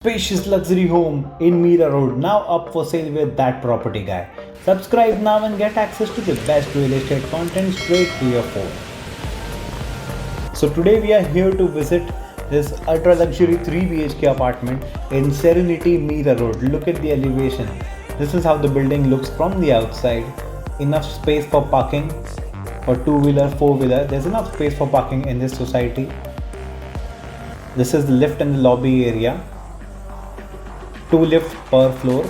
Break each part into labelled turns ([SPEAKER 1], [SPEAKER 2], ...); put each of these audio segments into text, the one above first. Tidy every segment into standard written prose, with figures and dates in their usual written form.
[SPEAKER 1] Spacious luxury home in Mira Road now up for sale with that property guy. Subscribe now and get access to the best real estate content straight to your phone. So today we are here to visit this ultra luxury 3 BHK apartment in Serenity Mira Road. Look at the elevation. This is how the building looks from the outside. Enough space for parking for 2-wheeler, 4-wheeler. There's enough space for parking in this society. This is the lift and the lobby area. 2 lifts per floor.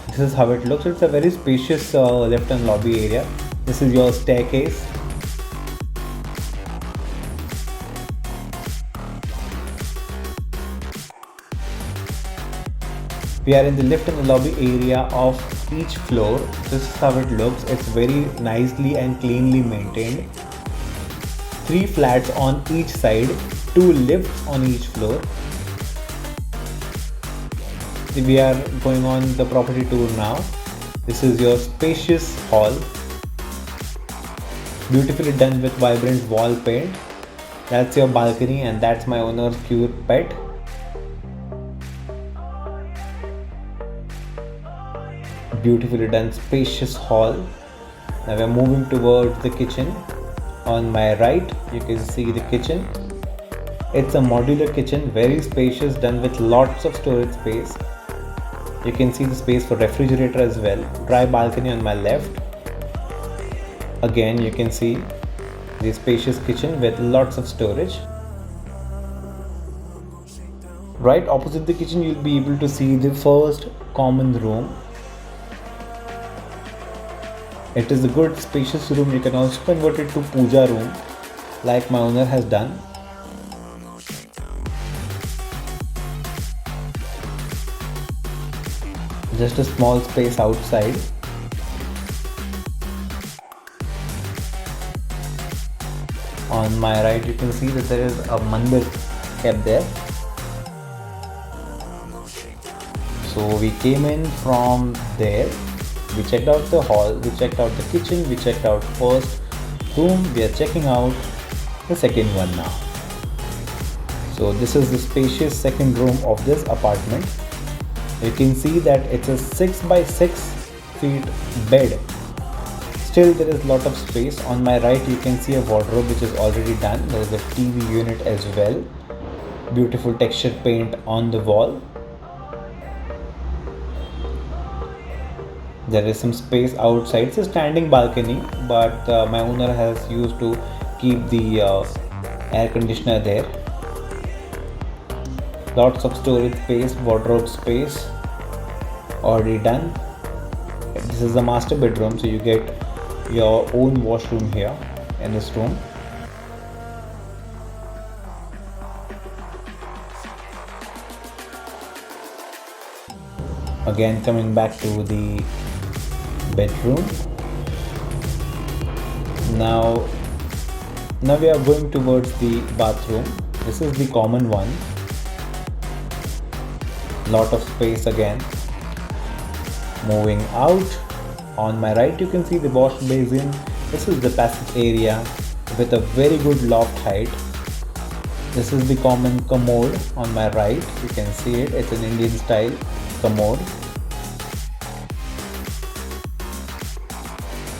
[SPEAKER 1] This is how it looks. It's a very spacious lift and lobby area. This is your staircase. We are in the lift and the lobby area of each floor. This is how it looks. It's very nicely and cleanly maintained. 3 flats on each side, 2 lifts on each floor. We are going on the property tour now. This is your spacious hall, beautifully done with vibrant wall paint. That's your balcony and that's my owner's cute pet. Beautifully done spacious hall. Now we are moving towards the kitchen. On my right you can see the kitchen. It's a modular kitchen, very spacious, done with lots of storage space. You can see the space for refrigerator as well. Dry balcony on my left. Again you can see the spacious kitchen with lots of storage. Right opposite the kitchen you'll be able to see the first common room. It is a good spacious room. You can also convert it to puja room like my owner has done. Just a small space outside. On my right you can see that there is a mandir kept there. So we came in from there. We checked out the hall, we checked out the kitchen, we checked out first room. We are checking out the second one now. So this is the spacious second room of this apartment. You can see that it's a 6 by 6 feet bed. Still there is a lot of space. On my right you can see a wardrobe which is already done. There is a TV unit as well. Beautiful textured paint on the wall. There is some space outside. It's a standing balcony, but my owner has used to keep the air conditioner there. Lots of storage space, wardrobe space already done. This is the master bedroom, so you get your own washroom here in this room. Again coming back to the bedroom. Now we are going towards the bathroom. This is the common one. Lot of space again. Moving out, on my right you can see the wash basin. This is the passage area with a very good loft height. This is the common commode on my right. You can see it. It's an Indian style commode.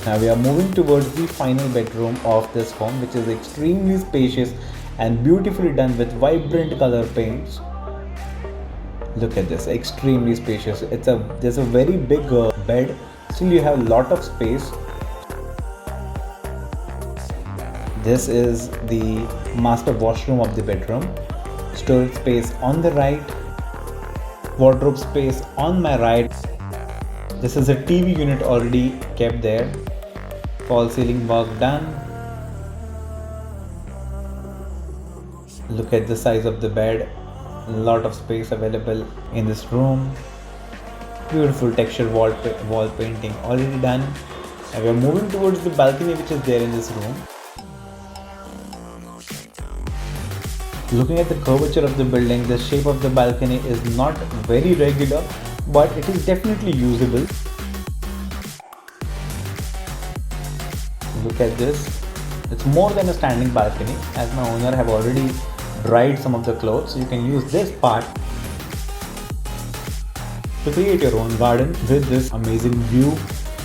[SPEAKER 1] Now we are moving towards the final bedroom of this home, which is extremely spacious and beautifully done with vibrant color paints. Look at this, extremely spacious. There's a very big bed. Still you have a lot of space. This is the master washroom of the bedroom. Storage space on the right. Wardrobe space on my right. This is a TV unit already kept there. Fall ceiling work done. Look at the size of the bed. A lot of space available in this room. Beautiful textured wall painting already done. And we are moving towards the balcony which is there in this room. Looking at the curvature of the building, the shape of the balcony is not very regular, but it is definitely usable. Look at this. It's more than a standing balcony, as my owner have already dried some of the clothes. You can use this part to create your own garden with this amazing view.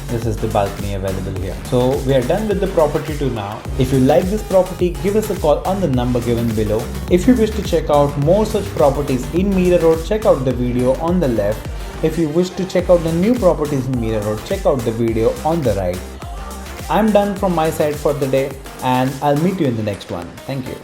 [SPEAKER 1] This is the balcony available here. So we are done with the property too now. If you like this property, give us a call on the number given below. If you wish to check out more such properties in Mira Road, check out the video on the left. If you wish to check out the new properties in Mira Road, check out the video on the right. I'm done from my side for the day, and I'll meet you in the next one. Thank you.